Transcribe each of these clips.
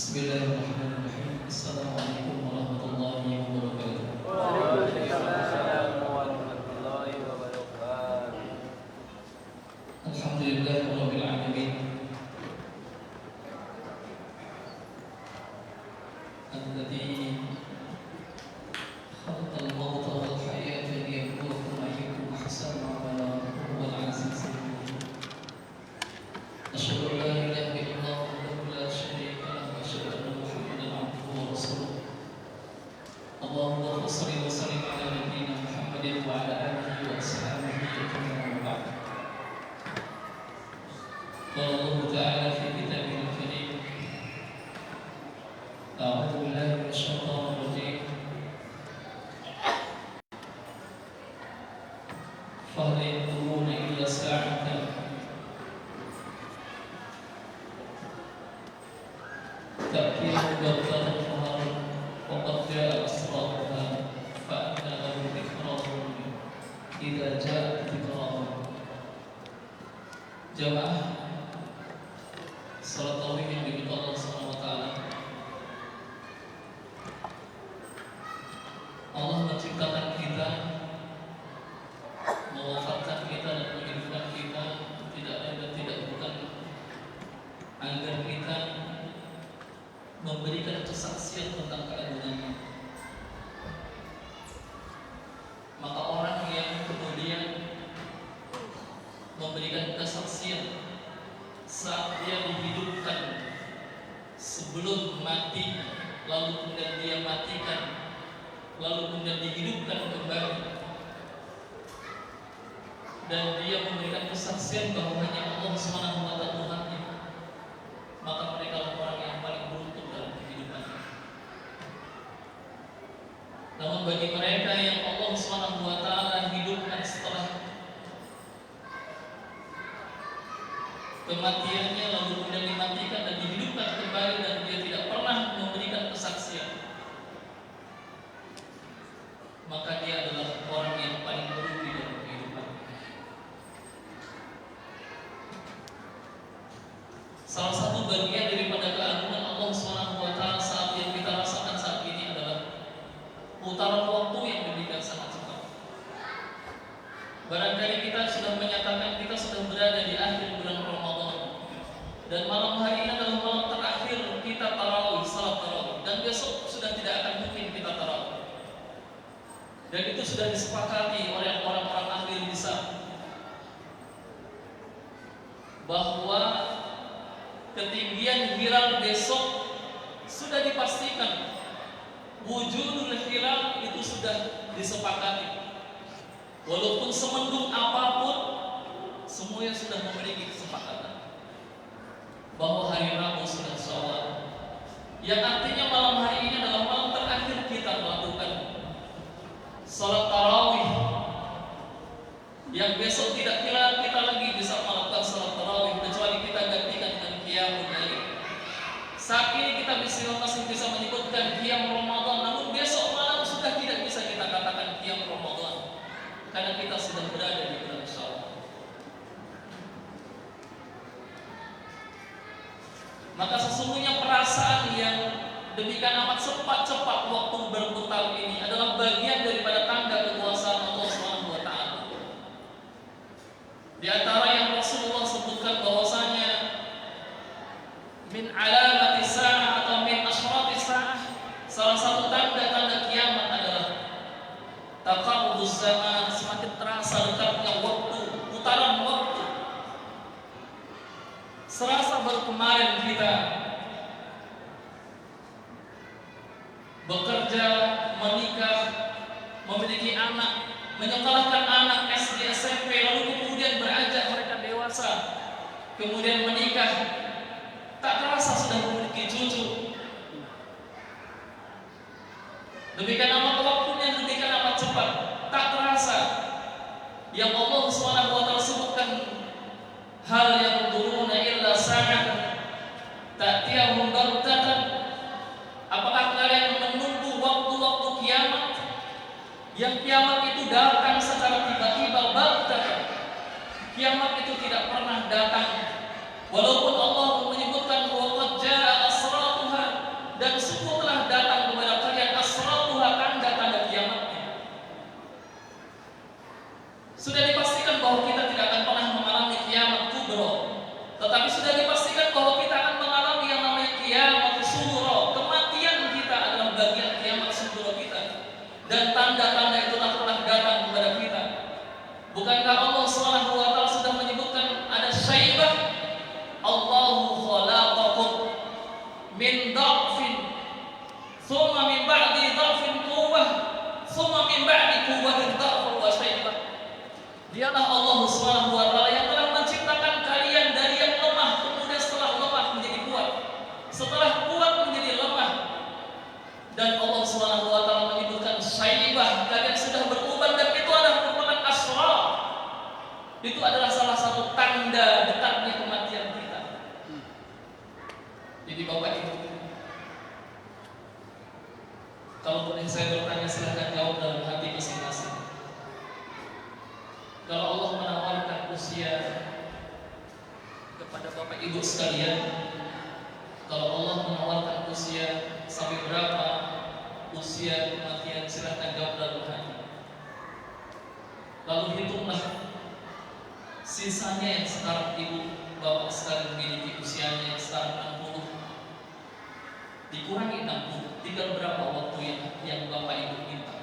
Bismillahirrahmanirrahim. Assalamualaikum warahmatullahi wabarakatuh. Waalaikumsalam warahmatullahi wabarakatuh. Alhamdulillahirabbil alamin. Alladzi khalaqal mauta wal hayata liyabluwakum ayyukum ahsanu amala wa huwal azizul hakim. Asyhadu an la ilaha illallah wahdahu la syarika lahu wa asyhadu anna Muhammadan abduhu wa rasuluh. Allahumma shalli wa sallim ala nabiyyina Muhammadin wa ala alihi wa ashabihi ajma'in. Qala Allah ta'ala fi kitabihil karim. A'udzu billahi minasyaitonir rajim. Fahal yanzuruna illa sa'atan ta'tihim baghtatan wa qad ja'a asraruha fa anna lahum dhikrahum idza ja'a dhikrahum. Jamaah salat tarawih yang diminta Allah Subhanahu wa taala. Allah menciptakan kita, mewafatkan kita dan menghidupkan kita tidak lain dan tidak bukan agar kita memberikan kesaksian tentang keagungannya. Maka orang yang kemudian memberikan kesaksian saat dia dihidupkan sebelum mati, lalu kemudian dia matikan, lalu kemudian dihidupkan kembali, dan dia memberikan kesaksian bahwa hanya Allah Subhanahu wa taala Tuhannya, maka mereka adalah orang yang paling beruntung dalam kehidupan. Namun bagi mereka yang Allah Subhanahu wa taala hidupkan setelah kematiannya, lalu kemudian dimatikan dan dihidupkan kembali, dan dia tidak pernah memberikan kesaksian, maka dia adalah orang yang paling merugi dalam kehidupan. Salah satu bagian daripada keagungan Allah Subhanahu wa taala saat yang kita rasakan saat ini adalah putaran waktu yang demikian sangat cepat. Barangkali kita sudah menyatakan kita sudah berada di akhir bulan Ramadan, dan malam hari ini adalah malam terakhir kita tarawih, salat tarawih, dan besok sudah tidak akan mungkin kita tarawih. Dan itu sudah disepakati oleh orang-orang ahli lisan bahwa ketinggian hilal besok sudah dipastikan. Wujudul hilal itu sudah disepakati. Walaupun semendung apapun, semuanya sudah memiliki kesepakatan bahwa hari Rabu sudah Syawal, yang artinya malam hari ini adalah malam terakhir kita melakukan salat tarawih, yang besok tidak kira kita lagi bisa melakukan salat tarawih kecuali kita gantikan dengan qiyamul lail. Saat ini kita masih bisa menyebutkan qiyam Ramadan, namun besok malam sudah tidak bisa kita katakan qiyam Ramadan, karena kita sudah berada di bulan Syawal. Maka sesungguhnya perasaan yang demikian amat cepat waktu berputar ini adalah bagian daripada tanda kekuasaan Allah Subhanahu wa taala. Di antara yang Rasulullah sebutkan bahwasanya min alamati sa'ah atau min asyrati sa'ah, salah satu tanda-tanda kiamat adalah taqarrubuz zaman, semakin terasa dekatnya waktu, putaran waktu. Serasa baru kemarin kita bekerja, menikah, memiliki anak, menyekolahkan anak SD, SMP, lalu kemudian beranjak mereka dewasa, kemudian menikah, tak terasa sudah memiliki cucu. Demikian amat waktunya, demikian amat cepat, tak terasa. Yang Allah Subhanahu wa taala sebutkan, hal yang turuna illa sa'at ta'tiyahum baghtatan. Apakah kalian menunggu waktu-waktu kiamat? Yang kiamat itu datang secara tiba-tiba, baghtatan. Kiamat itu tidak pernah datang. Walaupun Allah menyebutkan waqad jaa asratuha, dan tanda-tanda itulah telah datang kepada kita. Bukankah Allah Subhanahu wa taala sudah menyebutkan ada syaibah, Allahu khalaqakum min dha'fin thumma min ba'di dha'fin quwwah thumma min ba'di quwwatin dha'fun wa syaibah. Dialah Allah Subhanahu wa taala yang telah menciptakan kalian dari yang lemah, kemudian setelah lemah menjadi kuat, setelah kuat menjadi lemah. Dan Allah Subhanahu wa taala menyebutkan syaibah, kalian sudah beruban, dan itu adalah merupakan asrar. Itu adalah salah satu tanda dekatnya kematian kita. Jadi Bapak Ibu, kalau boleh saya bertanya, silahkan jawab dalam hati masing-masing. Kalau Allah menawarkan usia kepada Bapak Ibu sekalian, kalau Allah menawarkan usia sampai berapa usia kematian, silahkan jawab dalam hati. Lalu hitunglah sisanya yang sekarang Ibu Bapak sekalian memiliki, usianya yang sekarang 60, dikurangi 60, tinggal berapa waktu yang Bapak Ibu minta.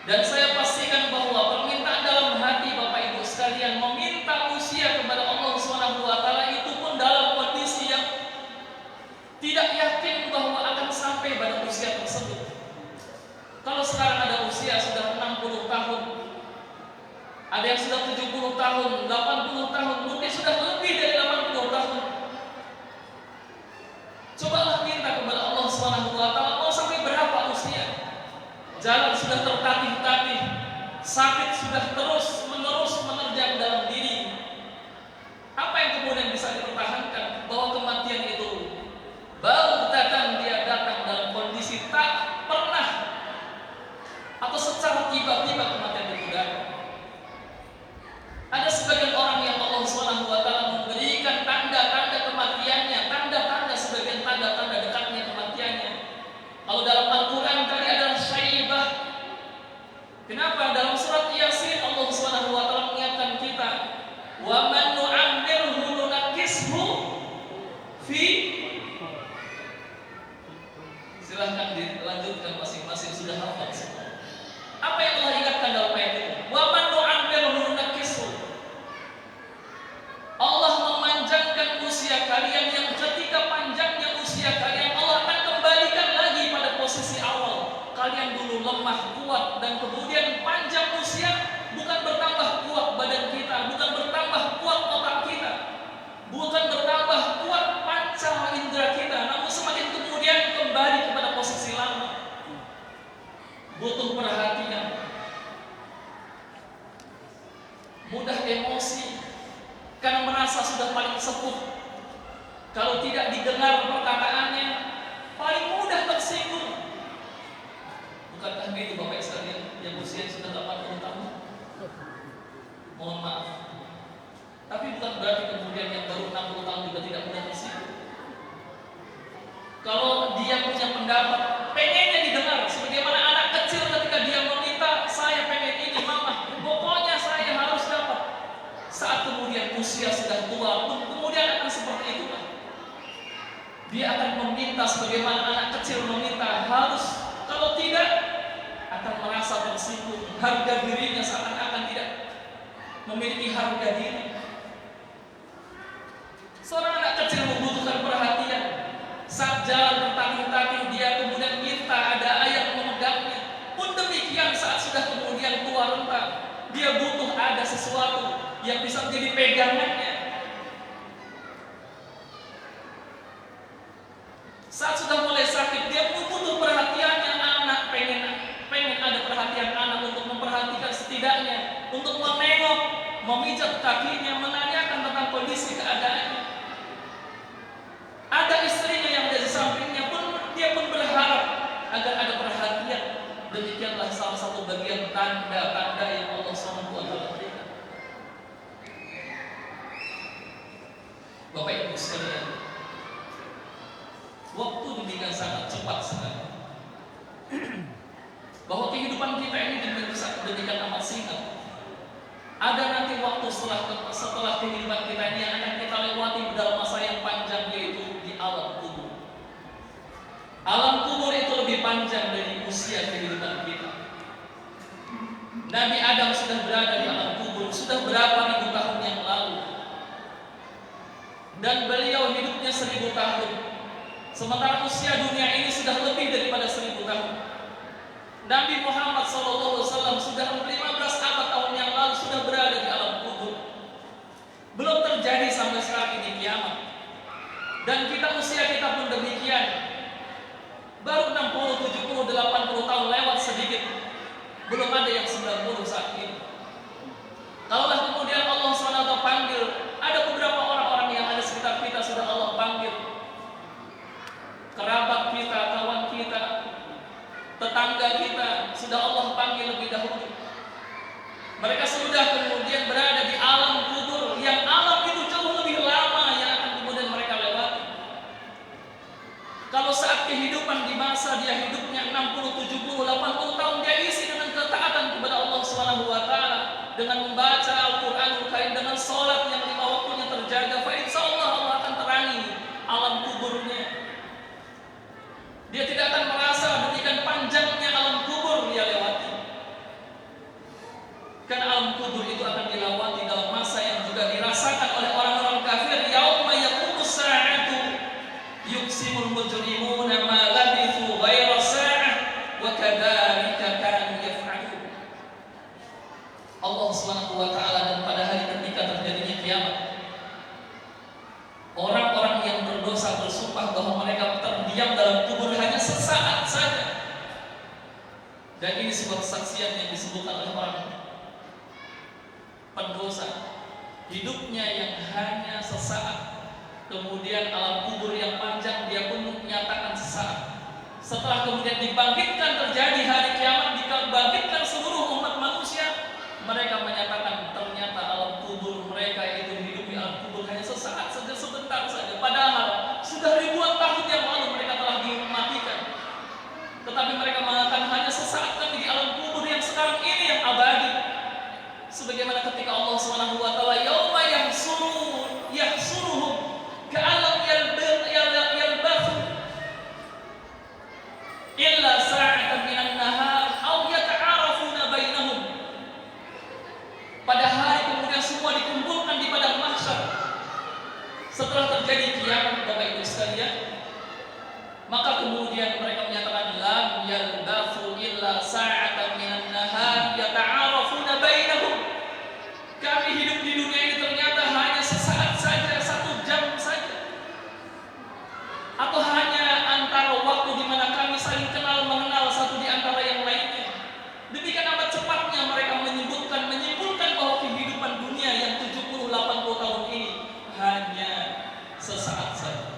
Dan saya pastikan bahwa permintaan dalam hati Bapak Ibu sekalian meminta usia kepada Allah Subhanahu wa taala itu pun dalam kondisi yang tidak yakin bahwa akan sampai pada usia tersebut. Kalau sekarang ada usia sudah 60 tahun, ada yang sudah 70 tahun, 80 tahun, mungkin sudah lebih dari 80 tahun. Cobalah minta kepada Allah Subhanahu wa taala, mau sampai berapa usia? Jalan sudah tertatih-tatih, sakit sudah terus-menerus menerjang dalam diri. Apa yang kemudian bisa dipertahankan? Bahwa kematian itu baru datang, dia datang dalam kondisi tak pernah atau secara tiba-tiba kematian itu datang. Ada sebagian orang yang Allah Subhanahu wa taala memberikan tanda-tanda kematiannya, tanda-tanda, sebagian tanda-tanda dekatnya kematiannya. Kalau dalam Al-Quran tadi adalah syaibah. Kenapa? Dalam surat Yasin Allah Subhanahu wa taala mengingatkan kita, wa man nu'ammirhu nunakkishu fi. Silahkan dilanjutkan masing-masing, sudah hafal semua. Apa yang Allah ingatkan dalam ayat itu? Wa man nu'ammirhu nunakkishu. Allah memanjangkan usia kalian, yang ketika panjangnya usia kalian Allah akan kembalikan lagi pada posisi awal. Kalian dulu lemah, kuat, dan kemudian panjang usia, bukan bertambah kuat badan kita, bukan bertambah kuat otak kita, bukan bertambah kuat panca indera kita, namun semakin kemudian kembali kepada posisi lama. Butuh perhatian, mudah emosi karena merasa sudah paling sepuh. Kalau tidak didengar perkataannya, paling mudah tersinggung. Bukankah itu Bapak sekalian yang usia sudah 80 tahun? Mohon maaf. Tapi bukan berarti kemudian yang baru 60 tahun juga tidak mudah tersinggung. Kalau dia punya pendapat, pengennya didengar. Sebagaimana anak kecil ketika dia meminta, saya pengen ini mama, pokoknya saya harus dapat. Saat kemudian usia sudah tua, kemudian akan seperti itu. Dia akan meminta sebagaimana anak kecil meminta, harus. Kalau tidak, akan merasa tersinggung. Harga dirinya seakan-akan tidak memiliki harga diri. Seorang anak kecil membutuhkan perhatian. Saat jalan tertatih-tatih, dia kemudian minta ada ayah memegangnya. Pun demikian saat sudah kemudian tua renta, dia butuh ada sesuatu yang bisa menjadi pegangannya. Saat sudah mulai sakit, dia butuh perhatiannya. Anak pengen ada perhatian anak untuk memperhatikan setidaknya, untuk menengok, memijat kakinya, menanyakan tentang kondisi keadaannya. Ada istrinya yang ada di sampingnya, dia pun berharap agar ada perhatian. Demikianlah salah satu bagian tanda-tanda yang Allah SWT berikan. Bapak Ibu sekalian, waktu demikian sangat cepat sekali. Bahwa kehidupan kita ini demikian amat singkat. Ada nanti waktu setelah kehidupan kita ini yang akan kita lewati dalam masa yang panjang, yaitu di alam kubur. Alam kubur itu lebih panjang dari usia kehidupan kita. Nabi Adam sudah berada di alam kubur sudah berapa ribu tahun yang lalu, dan beliau hidupnya 1000 tahun, sementara usia dunia ini sudah lebih daripada 1000 tahun. Nabi Muhammad SAW sudah 15 abad tahun yang lalu sudah berada di alam kubur. Belum terjadi sampai sekarang ini kiamat. Dan usia kita pun demikian. Baru 60, 70, 80 tahun lewat sedikit. Belum ada yang 90 saat ini. Kalaulah kemudian Allah SWT panggil, ada beberapa orang-orang yang ada sekitar kita sudah Allah panggil. Kerabat kita, kawan kita, tetangga kita sudah Allah panggil lebih dahulu. Mereka sudah kemudian berada di alam kubur, yang alam itu jauh lebih lama yang akan kemudian mereka lewati. Kalau saat kehidupan di masa dia hidupnya 60, 70, 80 tahun, dia isi dengan ketaatan kepada Allah SWT, dengan membaca Al-Quranul Karim, dengan sholat yang 5 waktunya terjaga, fa insyaallah Allah akan terangi alam kuburnya. Dia tidak akan merasa demikian panjangnya alam kubur dia lewati. Karena alam kubur itu akan dilewati dalam masa yang juga dirasakan oleh orang-orang kafir. Yauma yaqumus sa'atu yuqsimul mujrimuna ma labithu ghaira sa'ah wa kadzalika kanu yaf'alun. Allah Subhanahu wa taala, dan pada hari ketika terjadinya kiamat, orang-orang yang berdosa bersumpah bahwa mereka terdiam dalam kubur hanya sesaat saja. Dan ini sebuah kesaksian yang disebutkan oleh orang pendosa, hidupnya yang hanya sesaat, kemudian alam kubur yang panjang dia pun menyatakan sesaat. Setelah kemudian dibangkitkan, terjadi hari kiamat, dibangkitkan seluruh umat manusia, mereka menyatakan ternyata alam kubur mereka itu hidup di alam kubur hanya sesaat saja, sebentar saja, padahal sudah ribuan tahun yang lalu mereka telah dimatikan. Tetapi mereka mengatakan hanya sesaat kami di alam kubur yang sekarang ini yang abadi. Sebagaimana ketika Allah Subhanahu wa taala yauma yahsuruhum ka'allam yalbathu illa sa'atan minan nahar aw yata'arafuna bainahum. Pada hari kemudian semua dikumpulkan di padang mahsyar. Setelah terjadi kiamat, Bapak Ibu sekalian, maka kemudian mereka menyatakan lam yalbathu illa sa'atan minan nahar yata'arafuna bainahum. Kami hidup di dunia ini ternyata hanya sesaat saja, 1 jam saja, atau hanya antara waktu di mana kami saling kenal mengenal satu di antara yang lainnya. Demikian amat cepatnya mereka menyimpulkan bahwa kehidupan dunia yang 70-80 tahun ini hanya sesaat saja.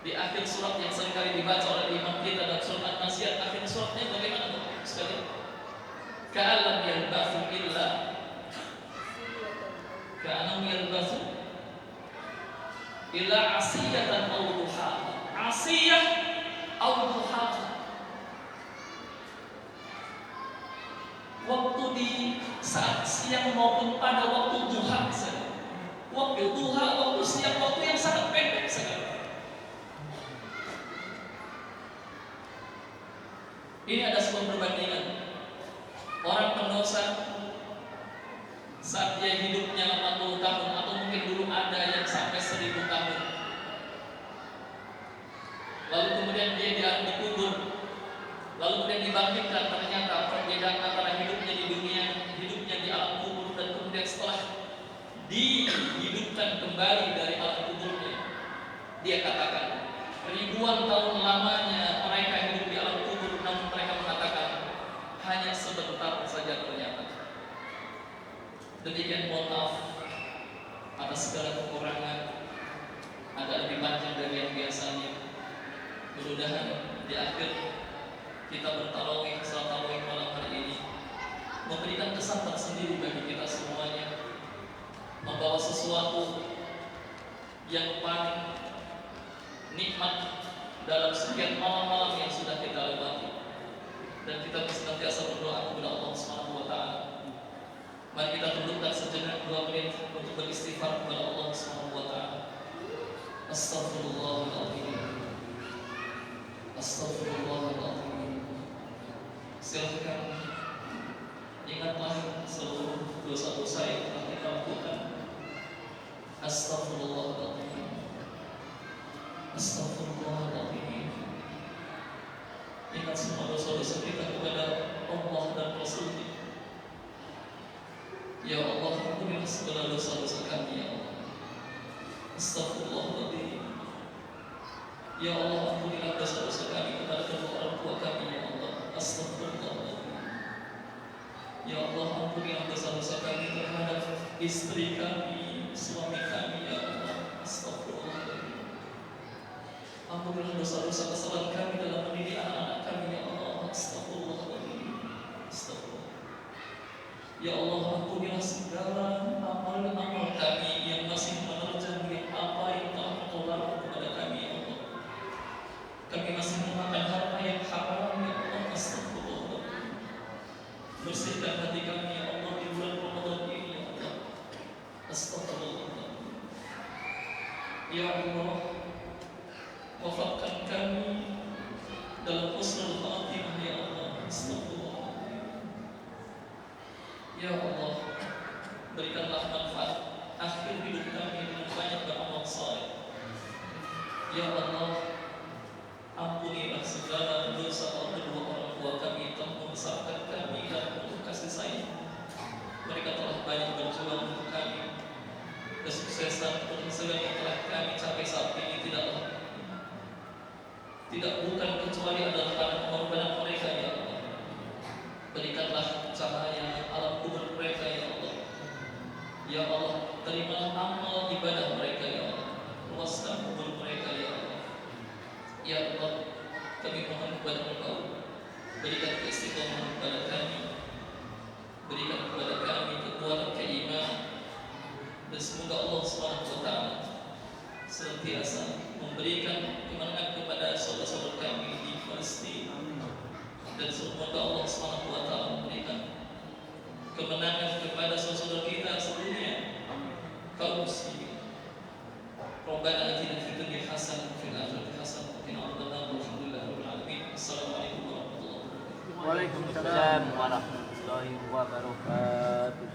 Di akhir surat yang seringkali dibaca oleh imam kita dan surat An-Nasiyat, akhir suratnya bagaimana Bapak sekalian? Ka'allam yalbathu illa ka'annahum yalbathu illa 'asiyatan aw duhaha. 'Asiyah aw duhaha. Waktu di saat siang maupun pada waktu duha saja. Waktu duha, waktu siang, waktu yang sangat pendek sekali. Ini ada sebuah perbandingan. Orang pendosa saat dia hidupnya 80 tahun, atau mungkin dulu ada yang sampai 1000 tahun, lalu kemudian dia dikubur, lalu kemudian dibangkitkan, ternyata perbedaan antara hidupnya di dunia, hidupnya di alam kubur, dan kemudian setelah dihidupkan kembali dari alam kuburnya, dia katakan ribuan tahun lamanya mereka hidup di alam kubur, namun mereka mengatakan hanya sebentar saja ternyata. Demikian, mohon maaf atas segala kekurangan, agak lebih panjang dari yang biasanya. Mudah-mudahan di akhir kita bertarawih, salat tarawih malam hari ini memberikan kesan tersendiri bagi kita semuanya, membawa sesuatu yang paling nikmat dalam sekian malam-malam yang sudah kita lewati, dan kita senantiasa berdoa kepada Allah Subhanahu wa taala. Mari kita tundukkan sejenak 2 menit untuk beristighfar kepada Allah Subhanahu wa taala. Astaghfirullahaladzim. Astaghfirullahaladzim. Silakan dosa-dosa yang telah kita lakukan. Astaghfirullahaladzim. Astaghfirullahaladzim. Ingat semua dosa-dosa kita kepada Allah dan Rasul-Nya. Ya Allah, ampunilah segala dosa-dosa kami, ya Allah. Astaghfirullahaladzim. Ya Allah, ampunilah dosa-dosa kami kepada kedua orang tua kami, ya Allah. Astaghfirullahaladzim. Ya Allah, ampunilah dosa-dosa kami terhadap istri kami, suami kami, ya Allah. Astaghfirullahaladzim. Ampunilah dosa-dosa kesalahan kami dalam mendidik anak-anak kami, ya Allah. Astaghfirullahaladzim. Astaghfirullah. Ya Allah, ampunilah segala amal-amal kami yang masih menerjang yang apa yang telah Engkau larang kepada kami, ya Allah. Kami masih memakan harta yang haram, ya Allah. Astaghfirullahaladzim. Bersihkan hati kami, ya Allah, di bulan Ramadan ini, ya Allah. Astaghfirullahaladzim. Ya Allah, wafatkan kami dalam husnul khatimah, ya Allah. Astaghfirullahaladzim. Ya Allah, berikanlah manfaat akhir hidup kami dengan banyak beramal saleh. Ya Allah, ampunilah segala dosa kedua orang tua kami, telah membesarkan kami dan penuh kasih sayang. Mereka telah banyak berjuang untuk kami. Kesuksesan keberhasilan yang telah kami capai saat ini tidak bukan kecuali adalah karena pengorbanan mereka, ya Allah. Berikanlah cahaya alam kubur mereka, ya Allah. Ya Allah, terimalah amal ibadah mereka, ya Allah. Luaskan kubur mereka, ya Allah. Ya Allah, kami mohon kepada Engkau, berikan keistiqomahan kepada kami, berikan kepada kami kekuatan keimanan, dan semoga Allah SWT senantiasa memberikan kemenangan kepada saudara-saudara kami di Palestina, dan semoga Allah SWT memberikan kemenangan kepada saudara-saudara kita seluruhnya kaum muslimin. Rabbana atina fid dunya hasanah wa fil akhirati hasanah wa qina adzabannar. Walhamdulillahirabbil alamin. Assalamualaikum warahmatullahi wabarakatuh. Waalaikumsalam warahmatullahi wabarakatuh.